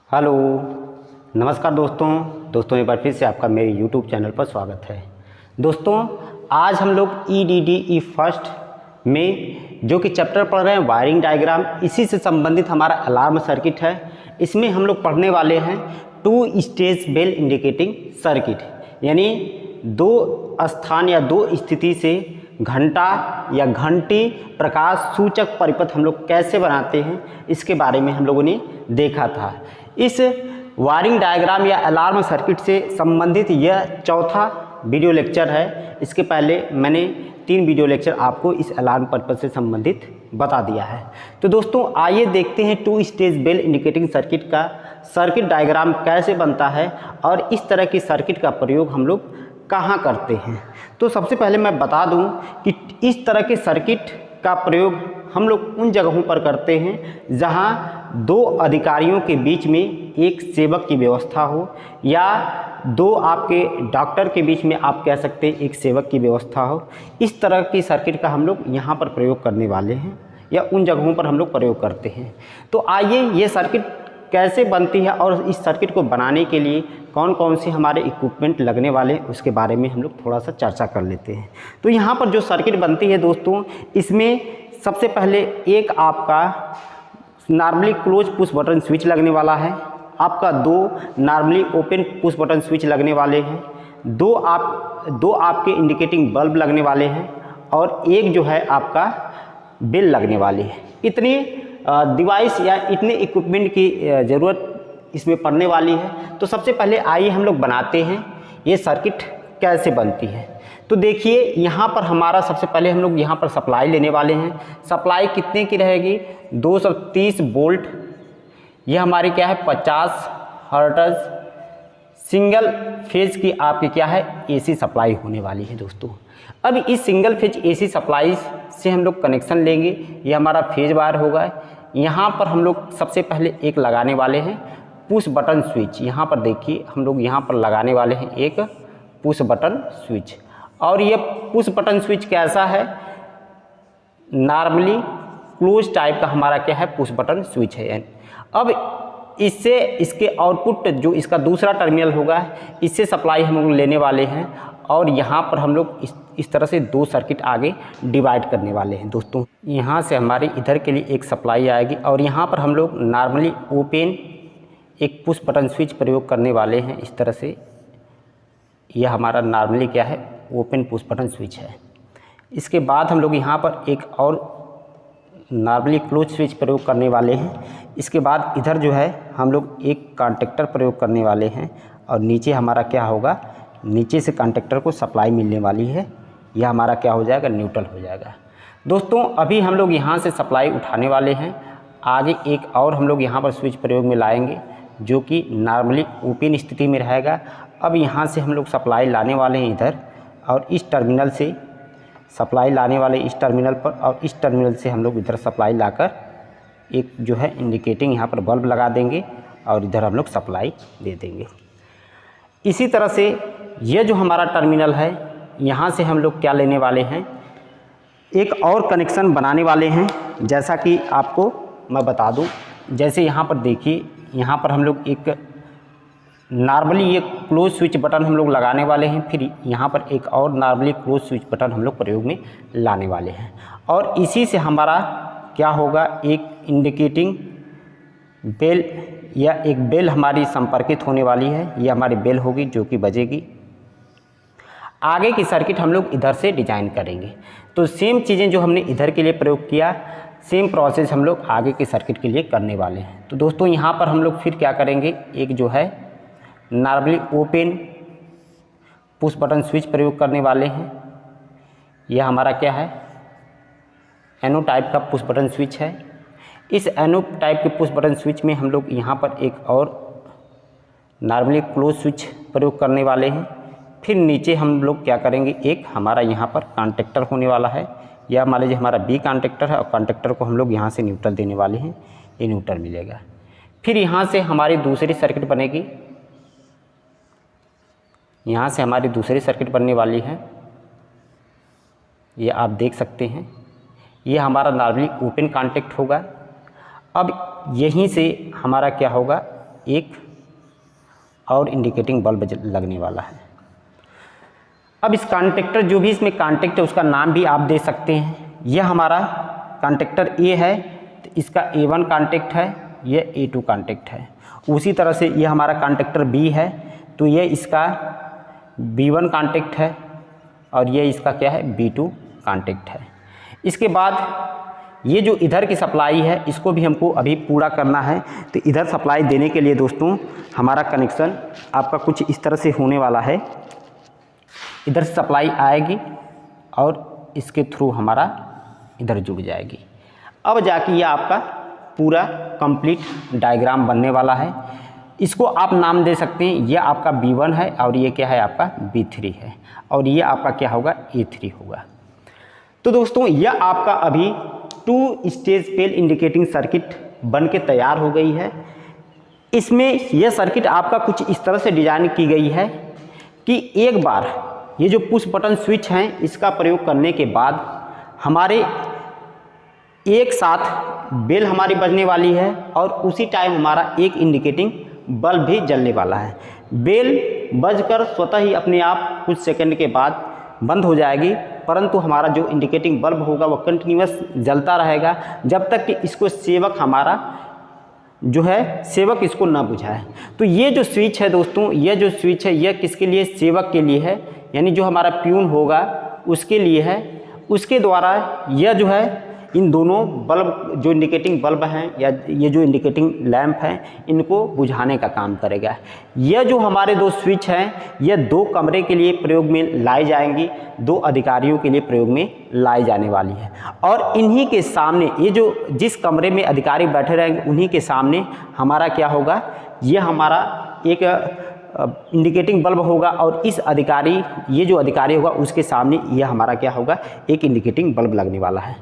Hello, नमस्कार दोस्तों एक बार फिर से आपका मेरे YouTube चैनल पर स्वागत है। दोस्तों आज हम लोग EDDE फर्स्ट में जो कि चैप्टर पढ़ रहे हैं वायरिंग डायग्राम, इसी से संबंधित हमारा अलार्म सर्किट है। इसमें हम लोग पढ़ने वाले हैं 2 स्टेज बेल इंडिकेटिंग सर्किट, यानी 2 स्थान या 2 स्थिति से घंटा या घंटी प्रकाश सूचक परिपथ हम लोग कैसे बनाते हैं, इसके बारे में हम लोगों ने देखा था। इस वायरिंग डायग्राम या अलार्म सर्किट से संबंधित यह चौथा वीडियो लेक्चर है। इसके पहले मैंने 3 वीडियो लेक्चर आपको इस अलार्म पर्पज से संबंधित बता दिया है। तो दोस्तों आइए देखते हैं 2 स्टेज बेल इंडिकेटिंग सर्किट का सर्किट डायग्राम कैसे बनता है और इस तरह की सर्किट का प्रयोग हम लोग कहाँ करते हैं। तो सबसे पहले मैं बता दूं कि इस तरह के सर्किट का प्रयोग हम लोग उन जगहों पर करते हैं जहां 2 अधिकारियों के बीच में एक सेवक की व्यवस्था हो, या 2 आपके डॉक्टर के बीच में आप कह सकते हैं एक सेवक की व्यवस्था हो। इस तरह की सर्किट का हम लोग यहाँ पर प्रयोग करने वाले हैं या उन जगहों पर हम लोग प्रयोग करते हैं। तो आइए ये सर्किट कैसे बनती है और इस सर्किट को बनाने के लिए कौन कौन से हमारे इक्विपमेंट लगने वाले हैं उसके बारे में हम लोग थोड़ा सा चर्चा कर लेते हैं। तो यहाँ पर जो सर्किट बनती है दोस्तों, इसमें सबसे पहले एक आपका normally close push button switch लगने वाला है, आपका 2 normally open push button switch लगने वाले हैं, 2 आपके इंडिकेटिंग बल्ब लगने वाले हैं और एक जो है आपका बेल लगने वाली है। इतनी डिवाइस या इतने इक्विपमेंट की ज़रूरत इसमें पड़ने वाली है। तो सबसे पहले आइए हम लोग बनाते हैं ये सर्किट कैसे बनती है। तो देखिए यहाँ पर हमारा सबसे पहले हम लोग यहाँ पर सप्लाई लेने वाले हैं। सप्लाई कितने की रहेगी? 230 वोल्ट। यह हमारी क्या है 50 हर्ट्ज सिंगल फेज की आपकी क्या है AC सप्लाई होने वाली है दोस्तों। अब इस सिंगल फेज AC सप्लाई से हम लोग कनेक्शन लेंगे। ये हमारा फेज वायर होगा। यहाँ पर हम लोग सबसे पहले एक लगाने वाले हैं पुश बटन स्विच। यहाँ पर देखिए हम लोग यहाँ पर लगाने वाले हैं एक पुश बटन स्विच, और ये पुश बटन स्विच कैसा है? नॉर्मली क्लोज टाइप का हमारा क्या है पुश बटन स्विच है। अब इससे इसके आउटपुट जो इसका दूसरा टर्मिनल होगा, इससे सप्लाई हम लोग लेने वाले हैं और यहाँ पर हम लोग इस तरह से 2 सर्किट आगे डिवाइड करने वाले हैं दोस्तों। यहाँ से हमारी इधर के लिए एक सप्लाई आएगी और यहाँ पर हम लोग नॉर्मली ओपन एक पुश बटन स्विच प्रयोग करने वाले हैं। इस तरह से यह हमारा नॉर्मली क्या है ओपन पुश बटन स्विच है। इसके बाद हम लोग यहाँ पर एक और नॉर्मली क्लोज स्विच प्रयोग करने वाले हैं। इसके बाद इधर जो है हम लोग एक कॉन्टेक्टर प्रयोग करने वाले हैं और नीचे हमारा क्या होगा, नीचे से कॉन्टेक्टर को सप्लाई मिलने वाली है। यह हमारा क्या हो जाएगा, न्यूट्रल हो जाएगा दोस्तों। अभी हम लोग यहाँ से सप्लाई उठाने वाले हैं। आगे एक और हम लोग यहाँ पर स्विच प्रयोग में लाएंगे जो कि नॉर्मली ओपन स्थिति में रहेगा। अब यहाँ से हम लोग सप्लाई लाने वाले हैं इधर, और इस टर्मिनल से सप्लाई लाने वाले इस टर्मिनल पर, और इस टर्मिनल से हम लोग इधर सप्लाई लाकर एक जो है इंडिकेटिंग यहाँ पर बल्ब लगा देंगे और इधर हम लोग सप्लाई दे देंगे। इसी तरह से ये जो हमारा टर्मिनल है, यहाँ से हम लोग क्या लेने वाले हैं, एक और कनेक्शन बनाने वाले हैं। जैसा कि आपको मैं बता दूं, जैसे यहाँ पर देखिए, यहाँ पर हम लोग एक नॉर्मली ये क्लोज स्विच बटन हम लोग लगाने वाले हैं, फिर यहाँ पर एक और नॉर्मली क्लोज स्विच बटन हम लोग प्रयोग में लाने वाले हैं, और इसी से हमारा क्या होगा, एक इंडिकेटिंग बेल या एक बेल हमारी संपर्कित होने वाली है। ये हमारी बेल होगी जो कि बजेगी। आगे की सर्किट हम लोग इधर से डिजाइन करेंगे। तो सेम चीज़ें जो हमने इधर के लिए प्रयोग किया, सेम प्रोसेस हम लोग आगे के सर्किट के लिए करने वाले हैं। तो दोस्तों यहाँ पर हम लोग फिर क्या करेंगे, एक जो है normally open push button switch प्रयोग करने वाले हैं। यह हमारा क्या है एनो टाइप का पुश बटन स्विच है। इस एनो टाइप के पुश बटन स्विच में हम लोग यहाँ पर एक और नॉर्मली क्लोज स्विच प्रयोग करने वाले हैं। फिर नीचे हम लोग क्या करेंगे, एक हमारा यहाँ पर कॉन्टेक्टर होने वाला है। यह मान लीजिए हमारा B कॉन्टेक्टर है और कॉन्टेक्टर को हम लोग यहाँ से न्यूट्रल देने वाले हैं, ये न्यूट्रल मिलेगा। फिर यहाँ से हमारी दूसरी सर्किट बनेगी, यहाँ से हमारी दूसरी सर्किट बनने वाली है। ये आप देख सकते हैं, ये हमारा नॉर्मली ओपन कॉन्टेक्ट होगा। अब यहीं से हमारा क्या होगा, एक और इंडिकेटिंग बल्ब लगने वाला है। अब इस कॉन्टेक्टर, जो भी इसमें कॉन्टेक्ट है उसका नाम भी आप दे सकते हैं। यह हमारा कॉन्टेक्टर ए है तो इसका A1 कॉन्टेक्ट है, यह A2 कॉन्टेक्ट है। उसी तरह से यह हमारा कॉन्टेक्टर बी है तो यह इसका B1 कॉन्टेक्ट है और ये इसका क्या है B2 कॉन्टेक्ट है। इसके बाद ये जो इधर की सप्लाई है इसको भी हमको अभी पूरा करना है। तो इधर सप्लाई देने के लिए दोस्तों हमारा कनेक्शन आपका कुछ इस तरह से होने वाला है। इधर से सप्लाई आएगी और इसके थ्रू हमारा इधर जुड़ जाएगी। अब जाके ये आपका पूरा कंप्लीट डायग्राम बनने वाला है। इसको आप नाम दे सकते हैं, ये आपका B1 है और ये क्या है आपका B3 है और ये आपका क्या होगा A3 होगा। तो दोस्तों यह आपका अभी 2 स्टेज पेल इंडिकेटिंग सर्किट बन के तैयार हो गई है। इसमें यह सर्किट आपका कुछ इस तरह से डिजाइन की गई है कि एक बार ये जो पुश बटन स्विच हैं इसका प्रयोग करने के बाद हमारे एक साथ बेल हमारी बजने वाली है और उसी टाइम हमारा एक इंडिकेटिंग बल्ब भी जलने वाला है। बेल बजकर स्वतः ही अपने आप कुछ सेकंड के बाद बंद हो जाएगी, परंतु हमारा जो इंडिकेटिंग बल्ब होगा वह कंटिन्यूअस जलता रहेगा जब तक कि इसको सेवक हमारा जो है सेवक इसको ना बुझाए। तो ये जो स्विच है दोस्तों, यह जो स्विच है यह किसके लिए, सेवक के लिए है, यानी जो हमारा प्यून होगा उसके लिए है। उसके द्वारा यह जो है इन दोनों बल्ब जो इंडिकेटिंग बल्ब हैं या ये जो इंडिकेटिंग लैंप हैं इनको बुझाने का काम करेगा। यह जो हमारे 2 स्विच हैं यह 2 कमरे के लिए प्रयोग में लाई जाएंगी, 2 अधिकारियों के लिए प्रयोग में लाई जाने वाली है। और इन्हीं के सामने ये जो जिस कमरे में अधिकारी बैठे रहेंगे उन्हीं के सामने हमारा क्या होगा, यह हमारा एक इंडिकेटिंग बल्ब होगा और इस अधिकारी, ये जो अधिकारी होगा उसके सामने यह हमारा क्या होगा, एक इंडिकेटिंग बल्ब लगने वाला है।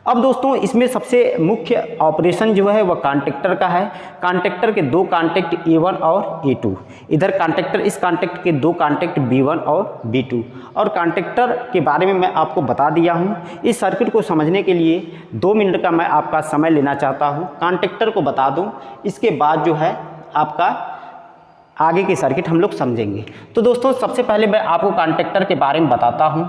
अब दोस्तों इसमें सबसे मुख्य ऑपरेशन जो है वह कॉन्टेक्टर का है। कॉन्टेक्टर के 2 कॉन्टेक्ट A1 और A2, इधर कॉन्टेक्टर, इस कॉन्टेक्ट के 2 कॉन्टेक्ट B1 और B2। और कॉन्टेक्टर के बारे में मैं आपको बता दिया हूँ। इस सर्किट को समझने के लिए 2 मिनट का मैं आपका समय लेना चाहता हूँ। कॉन्टेक्टर को बता दूँ, इसके बाद जो है आपका आगे की सर्किट हम लोग समझेंगे। तो दोस्तों सबसे पहले मैं आपको कॉन्टेक्टर के बारे में बताता हूँ।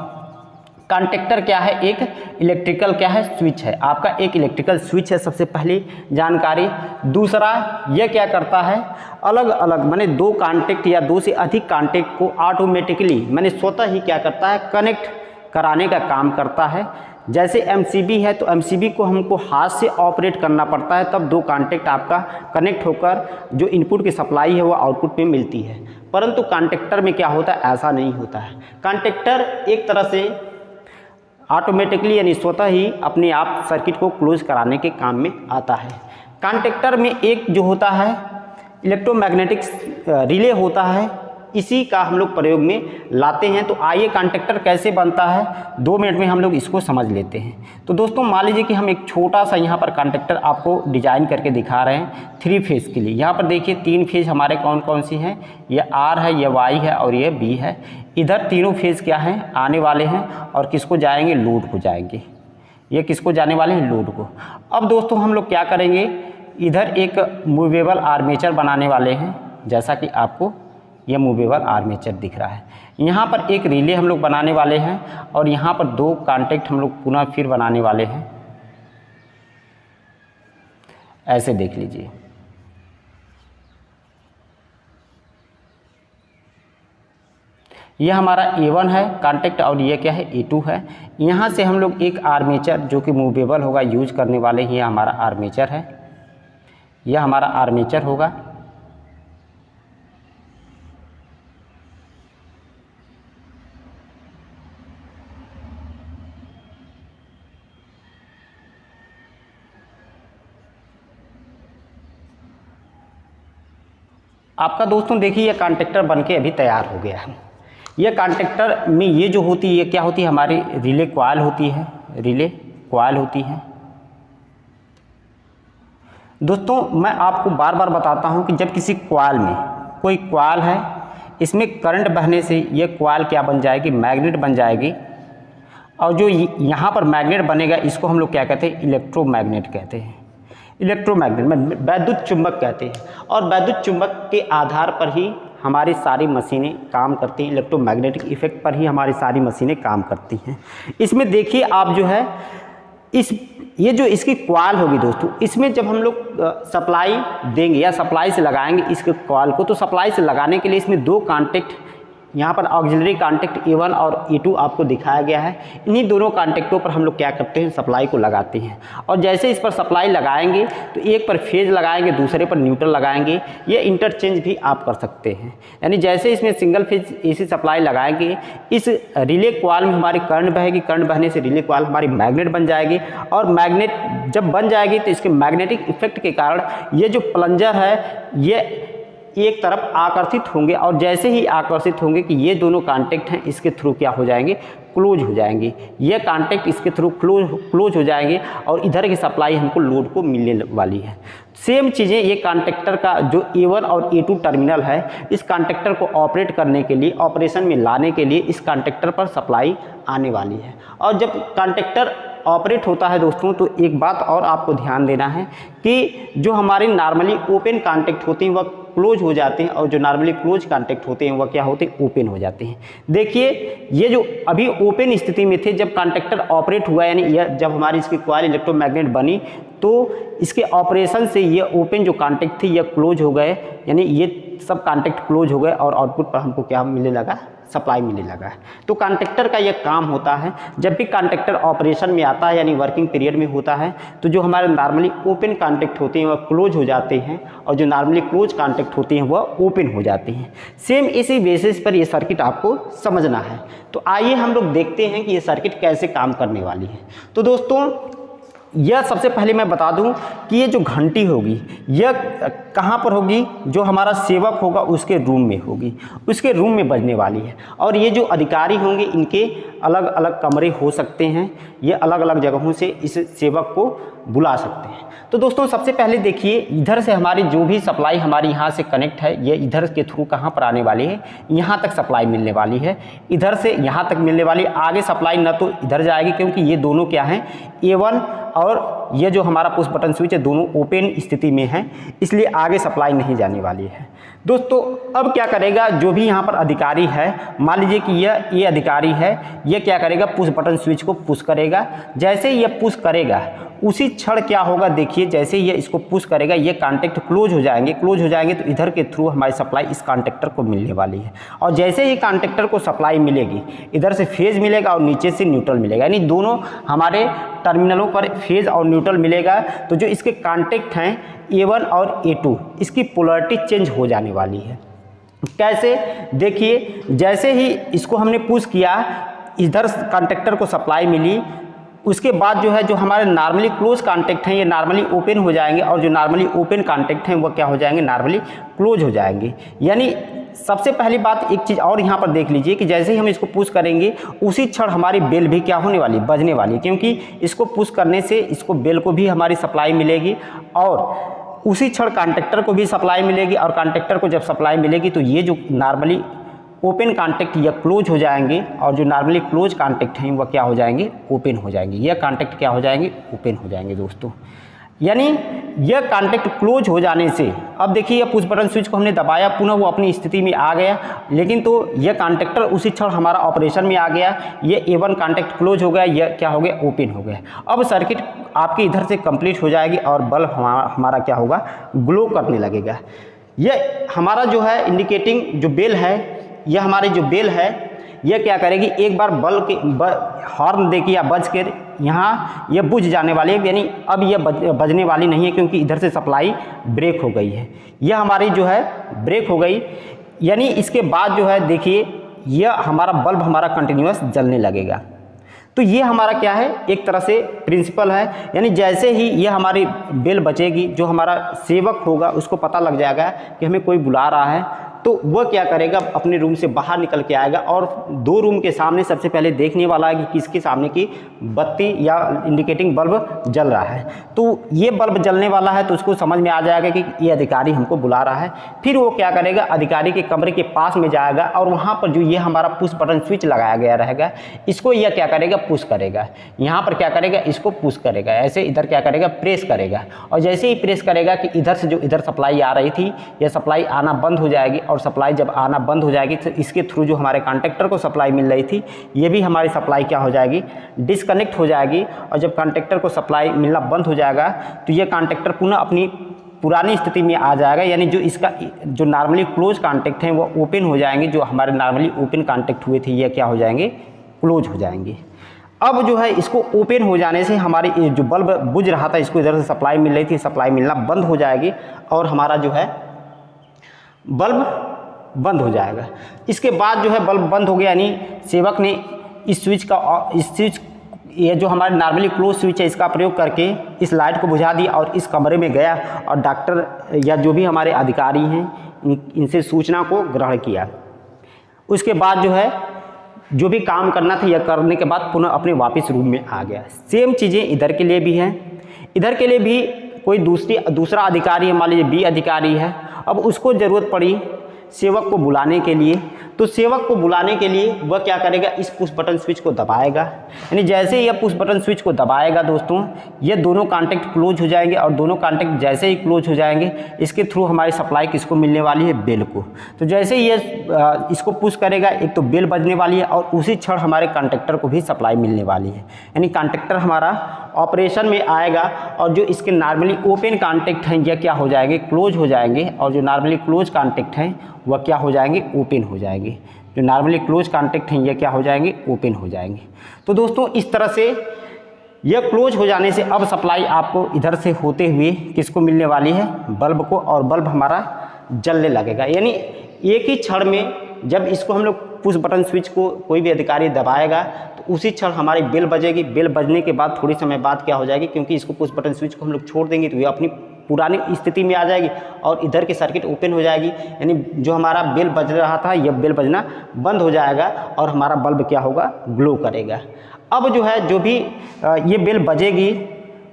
कॉन्टेक्टर क्या है, एक इलेक्ट्रिकल क्या है, स्विच है। आपका एक इलेक्ट्रिकल स्विच है, सबसे पहली जानकारी। दूसरा, यह क्या करता है, अलग अलग माने 2 कॉन्टेक्ट या 2 से अधिक कॉन्टेक्ट को ऑटोमेटिकली माने स्वतः ही क्या करता है, कनेक्ट कराने का काम करता है। जैसे MCB है तो MCB को हमको हाथ से ऑपरेट करना पड़ता है, तब 2 कॉन्टेक्ट आपका कनेक्ट होकर जो इनपुट की सप्लाई है वो आउटपुट में मिलती है। परंतु कॉन्टेक्टर में क्या होता है, ऐसा नहीं होता है। कॉन्टेक्टर एक तरह से ऑटोमेटिकली यानी स्वतः ही अपने आप सर्किट को क्लोज कराने के काम में आता है। कॉन्टेक्टर में एक जो होता है इलेक्ट्रोमैग्नेटिक रिले होता है, इसी का हम लोग प्रयोग में लाते हैं। तो आइए कॉन्टेक्टर कैसे बनता है 2 मिनट में हम लोग इसको समझ लेते हैं। तो दोस्तों मान लीजिए कि हम एक छोटा सा यहाँ पर कॉन्टेक्टर आपको डिजाइन करके दिखा रहे हैं 3 फेज़ के लिए। यहाँ पर देखिए 3 फेज़ हमारे कौन कौन सी हैं, ये R है, ये Y है और ये B है। इधर तीनों फेज़ क्या हैं, आने वाले हैं और किसको जाएंगे, लोड को जाएंगे। ये किसको जाने वाले हैं, लोड को। अब दोस्तों हम लोग क्या करेंगे, इधर एक मूवेबल आर्मेचर बनाने वाले हैं, जैसा कि आपको यह मूवेबल आर्मेचर दिख रहा है। यहाँ पर एक रिले हम लोग बनाने वाले हैं और यहाँ पर 2 कॉन्टेक्ट हम लोग पुनः फिर बनाने वाले हैं। ऐसे देख लीजिए, यह हमारा A1 है कॉन्टेक्ट और ये क्या है, A2 है। यहाँ से हम लोग एक आर्मेचर जो कि मूवेबल होगा यूज करने वाले हैं। यह हमारा आर्मेचर है, यह हमारा आर्मेचर होगा। आपका दोस्तों देखिए ये कॉन्टेक्टर बनके अभी तैयार हो गया है। ये कॉन्टेक्टर में ये जो होती है, ये क्या होती है, हमारी रिले कॉइल होती है, रिले कॉइल होती है। दोस्तों मैं आपको बार बार बताता हूँ कि जब किसी कॉइल में कोई कॉइल है, इसमें करंट बहने से ये कॉइल क्या बन जाएगी, मैग्नेट बन जाएगी। और जो यहाँ पर मैग्नेट बनेगा इसको हम लोग क्या कहते हैं, इलेक्ट्रोमैग्नेट कहते हैं। इलेक्ट्रोमैग्नेट वैद्युत चुंबक कहते हैं, और वैद्युत चुंबक के आधार पर ही हमारी सारी मशीनें काम करती हैं, इलेक्ट्रोमैग्नेटिक इफेक्ट पर ही हमारी सारी मशीनें काम करती हैं। इसमें देखिए आप जो है ये जो इसकी कॉइल होगी दोस्तों, इसमें जब हम लोग सप्लाई देंगे या सप्लाई से लगाएंगे इसके कॉइल को, तो सप्लाई से लगाने के लिए इसमें दो कांटेक्ट, यहाँ पर ऑक्सिलरी कांटेक्ट A1 और A2 आपको दिखाया गया है। इन्हीं दोनों कांटेक्टों पर हम लोग क्या करते हैं, सप्लाई को लगाते हैं। और जैसे इस पर सप्लाई लगाएंगे तो एक पर फेज लगाएंगे, दूसरे पर न्यूट्रल लगाएंगे। ये इंटरचेंज भी आप कर सकते हैं, यानी जैसे इसमें सिंगल फेज AC सप्लाई लगाएंगे, इस रिले कॉइल में हमारी करंट बहेगी, करंट बहने से रिले कॉइल हमारी मैग्नेट बन जाएगी, और मैग्नेट जब बन जाएगी तो इसके मैग्नेटिक इफेक्ट के कारण ये जो प्लंजर है ये एक तरफ आकर्षित होंगे, और जैसे ही आकर्षित होंगे कि ये दोनों कांटेक्ट हैं इसके थ्रू क्या हो जाएंगे, क्लोज हो जाएंगे। ये कांटेक्ट इसके थ्रू क्लोज हो जाएंगे और इधर की सप्लाई हमको लोड को मिलने वाली है। सेम चीज़ें ये कांटेक्टर का जो A1 और A2 टर्मिनल है, इस कांटेक्टर को ऑपरेट करने के लिए, ऑपरेशन में लाने के लिए इस कांटेक्टर पर सप्लाई आने वाली है। और जब कांटेक्टर ऑपरेट होता है दोस्तों, तो एक बात और आपको ध्यान देना है कि जो हमारे नॉर्मली ओपन कांटेक्ट होते हैं वह क्लोज हो जाते हैं, और जो नॉर्मली क्लोज कांटेक्ट होते हैं वह क्या होते हैं, ओपन हो जाते हैं। देखिए ये जो अभी ओपन स्थिति में थे, जब कांटेक्टर ऑपरेट हुआ, यानी यह जब हमारी इसकी कॉइल इलेक्ट्रोमैग्नेट बनी, तो इसके ऑपरेशन से ये ओपन जो कांटेक्ट थे यह क्लोज हो गए, यानी ये सब कांटेक्ट क्लोज हो गए, और आउटपुट पर हमको क्या मिलने लगा, सप्लाई मिलने लगा है। तो कांटेक्टर का यह काम होता है, जब भी कांटेक्टर ऑपरेशन में आता है यानी वर्किंग पीरियड में होता है, तो जो हमारे नॉर्मली ओपन कांटेक्ट होते हैं वह क्लोज हो जाते हैं, और जो नॉर्मली क्लोज कांटेक्ट होते हैं वह ओपन हो जाते हैं। सेम इसी बेसिस पर यह सर्किट आपको समझना है। तो आइए हम लोग देखते हैं कि ये सर्किट कैसे काम करने वाली है। तो दोस्तों यह सबसे पहले मैं बता दूं कि ये जो घंटी होगी यह कहाँ पर होगी, जो हमारा सेवक होगा उसके रूम में होगी, उसके रूम में बजने वाली है। और ये जो अधिकारी होंगे इनके अलग अलग कमरे हो सकते हैं, ये अलग अलग जगहों से इस सेवक को बुला सकते हैं। तो दोस्तों सबसे पहले देखिए, इधर से हमारी जो भी सप्लाई हमारी यहाँ से कनेक्ट है, ये इधर के थ्रू कहाँ पर आने वाली है, यहाँ तक सप्लाई मिलने वाली है, इधर से यहाँ तक मिलने वाली। आगे सप्लाई न तो इधर जाएगी, क्योंकि ये दोनों क्या हैं, A1 और ये जो हमारा पुश बटन स्विच है दोनों ओपन स्थिति में है, इसलिए आगे सप्लाई नहीं जाने वाली है। दोस्तों अब क्या करेगा, जो भी यहाँ पर अधिकारी है, मान लीजिए कि ये अधिकारी है, ये क्या करेगा, पुश बटन स्विच को पुश करेगा। जैसे ही ये पुश करेगा उसी क्षण क्या होगा, देखिए जैसे ये इसको पुश करेगा ये कांटेक्ट क्लोज हो जाएंगे। क्लोज हो जाएंगे तो इधर के थ्रू हमारी सप्लाई इस कांटेक्टर को मिलने वाली है, और जैसे ही कांटेक्टर को सप्लाई मिलेगी, इधर से फेज मिलेगा और नीचे से न्यूट्रल मिलेगा, यानी दोनों हमारे टर्मिनलों पर फेज और न्यूट्रल मिलेगा। तो जो इसके कांटेक्ट हैं A1 और A2, इसकी पोलैरिटी चेंज हो जाने वाली है। कैसे, देखिए जैसे ही इसको हमने पुश किया, इधर कांटेक्टर को सप्लाई मिली, उसके बाद जो है जो हमारे नॉर्मली क्लोज कांटेक्ट हैं ये नॉर्मली ओपन हो जाएंगे, और जो नॉर्मली ओपन कांटेक्ट हैं वो क्या हो जाएंगे, नॉर्मली क्लोज हो जाएंगे। यानी सबसे पहली बात एक चीज़ और यहाँ पर देख लीजिए कि जैसे ही हम इसको पुश करेंगे उसी क्षण हमारी बेल भी क्या होने वाली, बजने वाली, क्योंकि इसको पुश करने से इसको बेल को भी हमारी सप्लाई मिलेगी, और उसी क्षण कांटेक्टर को भी सप्लाई मिलेगी। और कांटेक्टर को जब सप्लाई मिलेगी तो ये जो नॉर्मली ओपन कांटेक्ट या क्लोज हो जाएंगे, और जो नॉर्मली क्लोज कांटेक्ट हैं वह क्या हो जाएंगे, ओपन हो जाएंगे। यह कांटेक्ट क्या हो जाएंगे, ओपन हो जाएंगे दोस्तों। यानी यह कांटेक्ट क्लोज हो जाने से, अब देखिए यह पुश बटन स्विच को हमने दबाया, पुनः वो अपनी स्थिति में आ गया, लेकिन तो यह कांटेक्टर उसी क्षण हमारा ऑपरेशन में आ गया। ये A1 कांटेक्ट क्लोज हो गया, यह क्या हो गया, ओपन हो गया। अब सर्किट आपकी इधर से कंप्लीट हो जाएगी और बल्ब हमारा क्या होगा, ग्लो करने लगेगा। यह हमारा जो है इंडिकेटिंग जो बेल है, यह हमारी जो बेल है यह क्या करेगी, एक बार बल्ब के हॉर्न देके या बज कर यहाँ यह बुझ जाने वाली है, यानी अब यह बजने वाली नहीं है, क्योंकि इधर से सप्लाई ब्रेक हो गई है। यह हमारी जो है ब्रेक हो गई, यानी इसके बाद जो है देखिए यह हमारा बल्ब हमारा कंटिन्यूअस जलने लगेगा। तो ये हमारा क्या है, एक तरह से प्रिंसिपल है, यानी जैसे ही ये हमारी बेल बचेगी, जो हमारा सेवक होगा उसको पता लग जाएगा कि हमें कोई बुला रहा है, तो वह क्या करेगा, अपने रूम से बाहर निकल के आएगा और 2 रूम के सामने सबसे पहले देखने वाला है कि किसके सामने की बत्ती या इंडिकेटिंग बल्ब जल रहा है। तो ये बल्ब जलने वाला है तो उसको समझ में आ जाएगा कि ये अधिकारी हमको बुला रहा है। फिर वो क्या करेगा, अधिकारी के कमरे के पास में जाएगा और वहाँ पर जो ये हमारा पुश बटन स्विच लगाया गया रहेगा, इसको यह क्या करेगा, पुश करेगा। यहाँ पर क्या करेगा, इसको पुश करेगा, ऐसे इधर क्या करेगा, प्रेस करेगा। और जैसे ही प्रेस करेगा कि इधर से जो इधर सप्लाई आ रही थी, यह सप्लाई आना बंद हो जाएगी। और सप्लाई जब आना बंद हो जाएगी तो इसके थ्रू जो हमारे कॉन्ट्रैक्टर को सप्लाई मिल रही थी, ये भी हमारी सप्लाई क्या हो जाएगी, डिस्कनेक्ट हो जाएगी। और जब कॉन्ट्रैक्टर को सप्लाई मिलना बंद हो जाएगा तो ये कॉन्ट्रैक्टर पुनः अपनी पुरानी स्थिति में आ जाएगा। यानी जो इसका जो नॉर्मली क्लोज कॉन्टैक्ट हैं वो ओपन हो जाएंगे। जो हमारे नॉर्मली ओपन कॉन्टैक्ट हुए थे ये क्या हो जाएंगे, क्लोज हो जाएंगे। अब जो है इसको ओपन हो जाने से हमारी जो बल्ब बुझ रहा था, इसको इधर से सप्लाई मिल रही थी, सप्लाई मिलना बंद हो जाएगी और हमारा जो है बल्ब बंद हो जाएगा। इसके बाद जो है बल्ब बंद हो गया, यानी सेवक ने इस स्विच ये जो हमारे नॉर्मली क्लोज स्विच है इसका प्रयोग करके इस लाइट को बुझा दिया और इस कमरे में गया और डॉक्टर या जो भी हमारे अधिकारी हैं इनसे सूचना को ग्रहण किया। उसके बाद जो है जो भी काम करना था यह करने के बाद पुनः अपने वापस रूम में आ गया। सेम चीज़ें इधर के लिए भी हैं। इधर के लिए भी कोई दूसरा अधिकारी है, मान लीजिए बी अधिकारी है। अब उसको ज़रूरत पड़ी सेवक को बुलाने के लिए, तो सेवक को बुलाने के लिए वह क्या करेगा, इस पुश बटन स्विच को दबाएगा। यानी जैसे ही यह पुश बटन स्विच को दबाएगा दोस्तों, ये दोनों कॉन्टैक्ट क्लोज हो जाएंगे और दोनों कॉन्टैक्ट जैसे ही क्लोज हो जाएंगे इसके थ्रू हमारी सप्लाई किसको मिलने वाली है, बेल को। तो जैसे ही ये इसको पुश करेगा एक तो बेल बजने वाली है और उसी क्षण हमारे कॉन्ट्रैक्टर को भी सप्लाई मिलने वाली है। यानी कॉन्ट्रैक्टर हमारा ऑपरेशन में आएगा और जो इसके नॉर्मली ओपन कॉन्टैक्ट हैं यह क्या हो जाएंगे, क्लोज हो जाएंगे। और जो नॉर्मली क्लोज कॉन्टैक्ट हैं वह क्या हो जाएंगे, ओपन हो जाएंगे। जो नॉर्मली क्लोज कॉन्टैक्ट हैं ये क्या हो जाएंगे, ओपन हो जाएंगे। तो दोस्तों इस तरह से यह क्लोज हो जाने से अब सप्लाई आपको इधर से होते हुए किसको मिलने वाली है, बल्ब को, और बल्ब हमारा जलने लगेगा। यानी एक ही क्षण में जब इसको हम लोग पुश बटन स्विच को कोई भी अधिकारी दबाएगा तो उसी क्षण हमारी बेल बजेगी। बेल बजने के बाद थोड़ी समय बाद क्या हो जाएगी, क्योंकि इसको पुश बटन स्विच को हम लोग छोड़ देंगे तो ये अपनी पुरानी स्थिति में आ जाएगी और इधर की सर्किट ओपन हो जाएगी। यानी जो हमारा बेल बज रहा था यह बेल बजना बंद हो जाएगा और हमारा बल्ब क्या होगा, ग्लो करेगा। अब जो है जो भी ये बेल बजेगी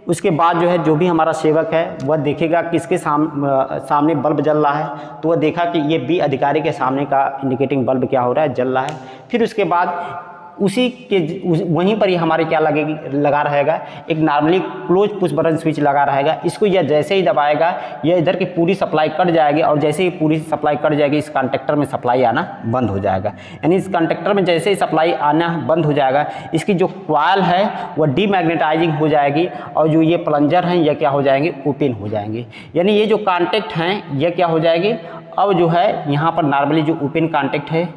उसके बाद जो है जो भी हमारा सेवक है वह देखेगा किसके सामने बल्ब जल रहा है। तो वह देखा कि ये बी अधिकारी के सामने का इंडिकेटिंग बल्ब क्या हो रहा है, जल रहा है। फिर उसके बाद उसी के वहीं पर ही हमारे क्या लगा रहेगा, एक normally close push button switch लगा रहेगा। इसको यह जैसे ही दबाएगा यह इधर की पूरी सप्लाई कट जाएगी और जैसे ही पूरी सप्लाई कट जाएगी इस कॉन्टैक्टर में सप्लाई आना बंद हो जाएगा। यानी इस कॉन्टैक्टर में जैसे ही सप्लाई आना बंद हो जाएगा इसकी जो कॉइल है वह डीमैग्नेटाइजिंग हो जाएगी और जो ये प्लंजर हैं यह क्या हो जाएंगे, ओपन हो जाएंगे। यानी ये जो कॉन्टैक्ट हैं यह क्या हो जाएगी, अब जो है यहाँ पर नॉर्मली जो ओपन कॉन्टैक्ट है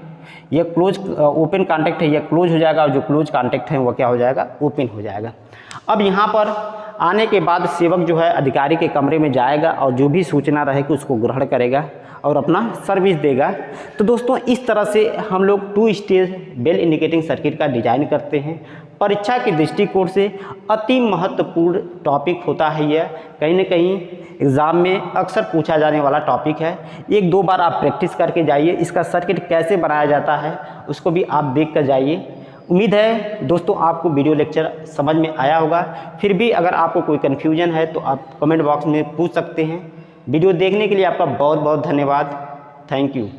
ये क्लोज ओपन कॉन्टैक्ट है, ये क्लोज हो जाएगा और जो क्लोज कॉन्टैक्ट है वो क्या हो जाएगा, ओपन हो जाएगा। अब यहाँ पर आने के बाद सेवक जो है अधिकारी के कमरे में जाएगा और जो भी सूचना रहेगी उसको ग्रहण करेगा और अपना सर्विस देगा। तो दोस्तों इस तरह से हम लोग 2 स्टेज बेल इंडिकेटिंग सर्किट का डिजाइन करते हैं। परीक्षा के दृष्टिकोण से अति महत्वपूर्ण टॉपिक होता है यह, कहीं ना कहीं एग्ज़ाम में अक्सर पूछा जाने वाला टॉपिक है। 1-2 बार आप प्रैक्टिस करके जाइए, इसका सर्किट कैसे बनाया जाता है उसको भी आप देख कर जाइए। उम्मीद है दोस्तों आपको वीडियो लेक्चर समझ में आया होगा। फिर भी अगर आपको कोई कन्फ्यूजन है तो आप कमेंट बॉक्स में पूछ सकते हैं। वीडियो देखने के लिए आपका बहुत बहुत धन्यवाद। Thank you.